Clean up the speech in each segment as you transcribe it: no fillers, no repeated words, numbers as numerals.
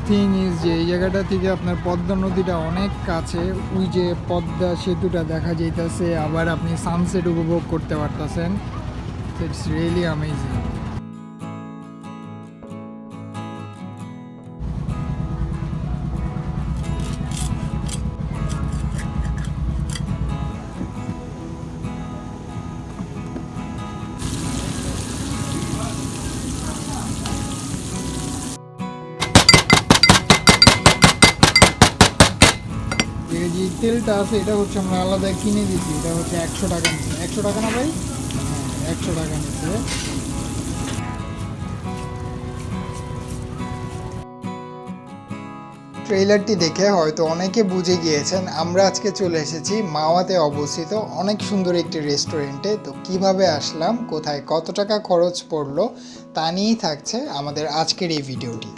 Thing is যে এই জায়গাটা থেকে আপনার পদ্মা নদীটা অনেক কাছে, ওই যে পদ্মা সেতুটা দেখা যাইতেছে, আবার আপনি সানসেট উপভোগ করতে পারতেছেন। It's really amazing. যে তেলটা আছে এটা হচ্ছে আমরা আলাদা কিনে দিচ্ছি, এটা হচ্ছে 100 টাকা নিচ্ছে। 100 টাকা না ভাই? হ্যাঁ, 100 টাকা নিচ্ছে। ট্রেলারটি দেখে হয়তো অনেকে বুঝে গিয়েছেন আমরা আজকে চলে এসেছি মাওয়াতে অবস্থিত অনেক সুন্দর একটি রেস্টুরেন্টে। তো কিভাবে আসলাম, কোথায় কত টাকা খরচ পড়লো, তা নিয়েই থাকছে আমাদের আজকের এই ভিডিওটি।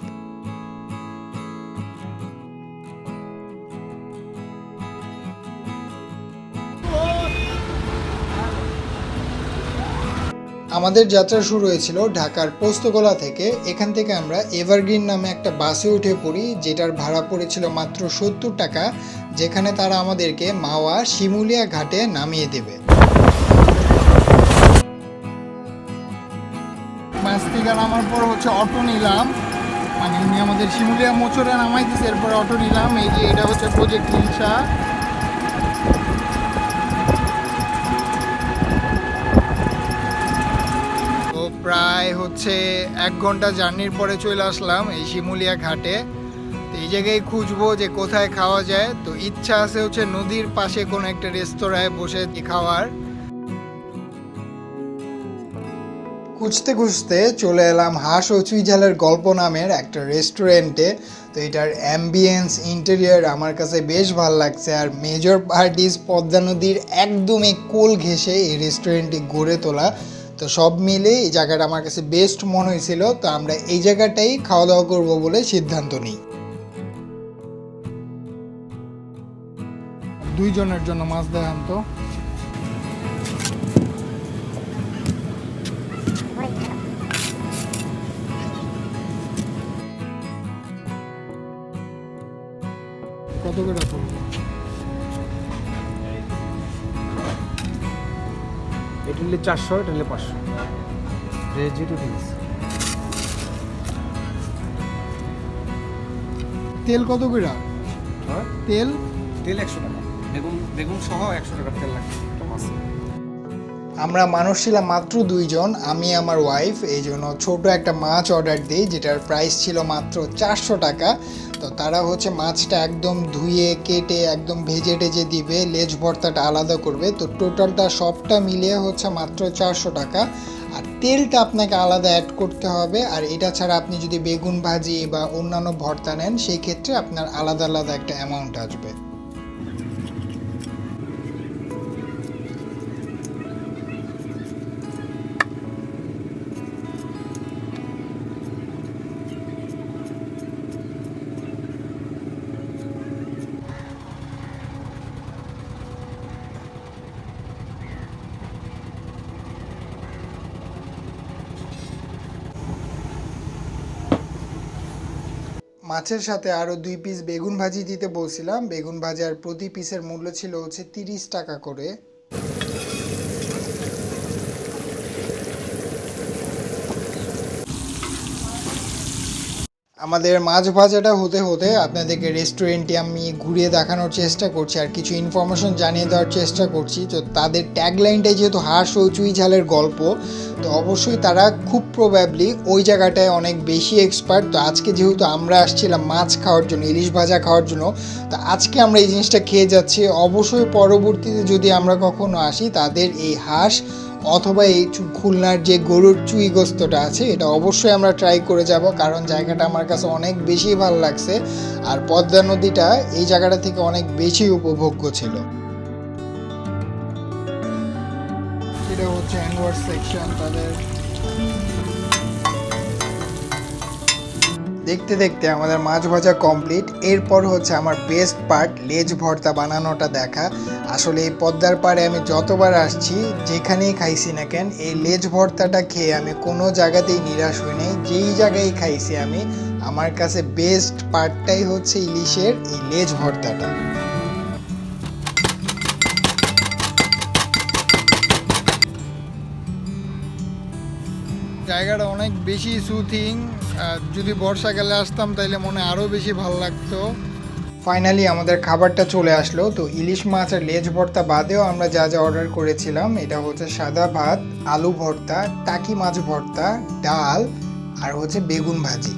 আমাদের যাত্রা শুরু হয়েছিল ঢাকার পোস্তগোলা থেকে। এখান থেকে আমরা এভারগ্রিন নামে একটা বাসে উঠে পড়ি, যেটার ভাড়া পড়েছিল মাত্র 70 টাকা, যেখানে তারা আমাদেরকে মাওয়া শিমুলিয়া ঘাটে নামিয়ে দেবে। বাস থেকে নামার পর হচ্ছে অটো নিলাম, মানে উনি আমাদের শিমুলিয়া মোচরে নামাই দিচ্ছে, এরপরে অটো নিলাম। এই যে এটা হচ্ছে প্রজেক্ট রিক্সা। প্রায় হচ্ছে 1 ঘন্টা জার্নির পরে চলে আসলাম এই শিমুলিয়া ঘাটে। তো এই জায়গায় খুঁজবো যে কোথায় খাওয়া যায়। তো ইচ্ছা আছে হচ্ছে নদীর পাশে কোনো একটা রেস্তোরাঁয় বসে খাওয়ার। খুঁজতে খুঁজতে চলে এলাম হাঁস ও চুই ঝালের গল্প নামের একটা রেস্টুরেন্টে। তো এটার অ্যাম্বিয়েন্স, ইন্টেরিয়ার আমার কাছে বেশ ভালো লাগছে। আর মেজর পার্টিস পদ্মা নদীর একদমই কোল ঘেঁষে এই রেস্টুরেন্টটি গড়ে তোলা। তো সব মিলে এই জায়গাটা আমার কাছে বেস্ট মনে হয়েছিল। তো আমরা এই জায়গাটাই খাওয়া দাওয়া করবো বলে সিদ্ধান্ত নিই। 2 জনের জন্য মাছ দেখান তো। কত করে পড়বে? এটা হলে 400, এটা হলে 500। রেজিটো ঠিক আছে। তেল কত করে? হ্যাঁ, তেল তেল 100 টাকা, বেগুন বেগুন সহ 100 টাকার তেল লাগবে একটা মাছ। আমরা মানুষ ছিলাম মাত্র 2 জন, আমি আমার ওয়াইফ। এই জন্য ছোটো একটা মাছ অর্ডার দিই, যেটার প্রাইস ছিল মাত্র 400 টাকা। তো তারা হচ্ছে মাছটা একদম ধুয়ে কেটে একদম ভেজে টেজে দিবে, লেজ ভর্তাটা আলাদা করবে। তো টোটালটা সবটা মিলিয়ে হচ্ছে মাত্র 400 টাকা। আর তেলটা আপনাকে আলাদা অ্যাড করতে হবে। আর এটা ছাড়া আপনি যদি বেগুন ভাজি বা অন্যান্য ভর্তা নেন, সেই ক্ষেত্রে আপনার আলাদা আলাদা একটা অ্যামাউন্ট আসবে। মাছের সাথে আরও 2 পিস বেগুন ভাজি দিতে বলছিলাম। বেগুন ভাজার প্রতি পিসের মূল্য ছিল হচ্ছে 30 টাকা করে। আমাদের মাছ ভাজাটা হতে হতে আপনাদেরকে রেস্টুরেন্টটি আমি ঘুরিয়ে দেখানোর চেষ্টা করছি আর কিছু ইনফরমেশন জানিয়ে দেওয়ার চেষ্টা করছি। তো তাদের ট্যাগলাইনটাই যেহেতু হাঁস ও চুই ঝালের গল্প, তো অবশ্যই তারা খুব প্রবাবলি ওই জায়গাটায় অনেক বেশি এক্সপার্ট। তো আজকে যেহেতু আমরা আসছিলাম মাছ খাওয়ার জন্য, ইলিশ ভাজা খাওয়ার জন্য, তো আজকে আমরা এই জিনিসটা খেয়ে যাচ্ছি। অবশ্যই পরবর্তীতে যদি আমরা কখনো আসি, তাদের এই হাঁস অথবা এই খুলনার যে গরুর চুই গোস্তটা আছে, এটা অবশ্যই আমরা ট্রাই করে যাব, কারণ জায়গাটা আমার কাছে অনেক বেশি ভালো লাগছে। আর পদ্মা নদীটা এই জায়গাটা থেকে অনেক বেশি উপভোগ্য ছিল। এটা হচ্ছে হ্যান্ডওয়াশ সেকশন তাদের। দেখতে দেখতে আমাদের মাছ ভাজা কমপ্লিট। এরপর হচ্ছে আমার বেস্ট পার্ট, লেজ ভর্তা বানানোটা দেখা। আসলে এই পদ্মার পাড়ে আমি যতবার আসছি, যেখানেই খাইছি না কেন, এই লেজ ভর্তাটা খেয়ে আমি কোনো জায়গাতেই নিরাশ হই নাই। যেই জায়গায় খাইছি আমি, আমার কাছে বেস্ট পার্টটাই হচ্ছে ইলিশের এই লেজ ভর্তাটা। জায়গাটা অনেক বেশি সুথিং, যদি বর্ষাকালে আসতাম তাহলে মনে আরও বেশি ভালো লাগতো। ফাইনালি আমাদের খাবারটা চলে আসলো। তো ইলিশ মাছ আর লেজ ভর্তা বাদেও আমরা যা যা অর্ডার করেছিলাম, এটা হচ্ছে সাদা ভাত, আলু ভর্তা, টাকি মাছ ভর্তা, ডাল আর হচ্ছে বেগুন ভাজি।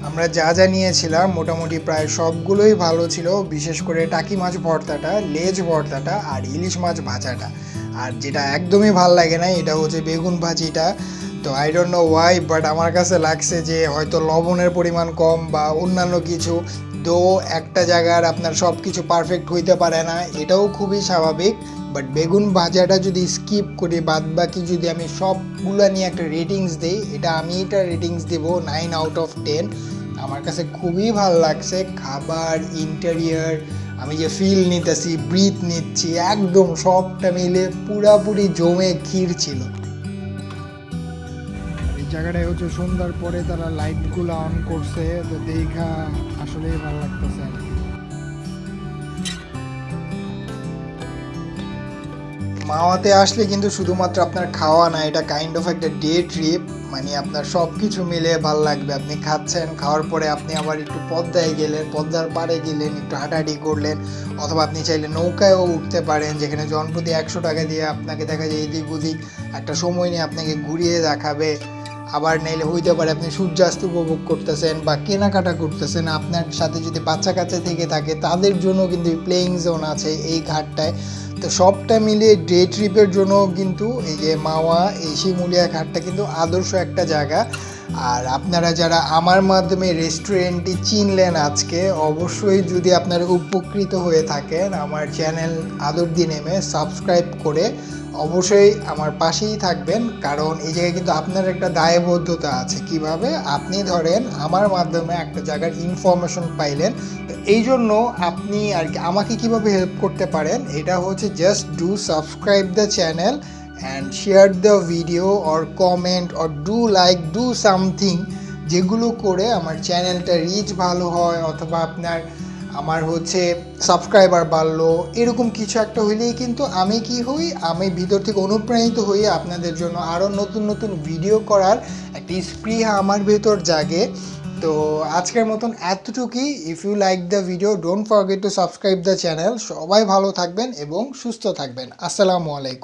আমরা যা যা নিয়েছিলাম মোটামুটি প্রায় সবগুলোই ভালো ছিল, বিশেষ করে টাকি মাছ ভর্তাটা, লেজ ভর্তাটা আর ইলিশ মাছ ভাজাটা। আর যেটা একদমই ভাল লাগে না এটা হচ্ছে বেগুন ভাজিটা। তো I don't know Y, but আমার কাছে লাগছে যে হয়তো লবণের পরিমাণ কম বা অন্যান্য কিছু। তো একটা জায়গার আপনার সব কিছু পারফেক্ট হইতে পারে না, এটাও খুবই স্বাভাবিক। বাট বেগুন ভাজাটা যদি স্কিপ করি, বাদ বাকি যদি আমি সবগুলো নিয়ে একটা রেটিংস দিই, এটা রেটিংস দেব 9/10। আমার কাছে খুবই ভালো লাগছে খাবার, ইন্টেরিয়ার, আমি যে ফিল নিতেছি, ব্রিথ নিচ্ছি, একদম সবটা মিলে পুরাপুরি জমে ক্ষীর ছিল। এই জায়গাটায় হচ্ছে সন্ধ্যার পরে তারা লাইটগুলো অন করছে, তো দেখা আসলেই ভালো লাগতেছে। মাওয়াতে আসলে কিন্তু শুধুমাত্র আপনার খাওয়া না, এটা কাইন্ড অফ একটা ডে ট্রিপ। মানে আপনার সব কিছু মিলে ভালো লাগবে। আপনি খাচ্ছেন, খাওয়ার পরে আপনি আবার একটু পদ্মায় গেলেন, পদ্মার পাড়ে গেলেন, একটু হাঁটাহাঁটি করলেন, অথবা আপনি চাইলে নৌকায়ও উঠতে পারেন, যেখানে জনপ্রতি 100 টাকা দিয়ে আপনাকে দেখা যায় এদিক ওদিক একটা সময় নিয়ে আপনাকে ঘুরিয়ে দেখাবে। আবার নাইলে হইতে পারে আপনি সূর্যাস্ত উপভোগ করতেছেন বা কেনাকাটা করতেছেন। আপনার সাথে যদি বাচ্চা কাচ্চা থেকে থাকে তাদের জন্য কিন্তু প্লেয়িং জোন আছে এই ঘাটটায়। তো সবটা মিলিয়ে ডে ট্রিপের জন্য কিন্তু এই যে মাওয়া, এই শিমুলিয়া ঘাটটা কিন্তু আদর্শ একটা জায়গা। আর আপনারা যারা আমার মাধ্যমে রেস্টুরেন্টটি চিনলেন আজকে, অবশ্যই যদি আপনারা উপকৃত হয়ে থাকেন, আমার চ্যানেল আদর দি নেমে সাবস্ক্রাইব করে অবশ্যই আমার পাশেই থাকবেন। কারণ এই জায়গায় কিন্তু আপনার একটা দায়বদ্ধতা আছে। কিভাবে আপনি ধরেন আমার মাধ্যমে একটা জায়গার ইনফরমেশন পাইলেন, তো এই জন্য আপনি আর কি আমাকে কিভাবে হেল্প করতে পারেন, এটা হচ্ছে just do subscribe the channel and share the video or comment or do like, do something, যেগুলো করে আমার চ্যানেলটা রিচ ভালো হয়, অথবা আমার হচ্ছে সাবস্ক্রাইবার বাড়লো, এরকম কিছু একটা হইলেই কিন্তু আমি কি হই, আমি ভিতর থেকে অনুপ্রাণিত হয়ে আপনাদের জন্য আরও নতুন নতুন ভিডিও করার একটা স্পৃহা আমার ভেতর জাগে। তো আজকের মতন এতটুকুই। If you like the video, don't forget to subscribe the channel. সবাই ভালো থাকবেন এবং সুস্থ থাকবেন। আসসালামু আলাইকুম।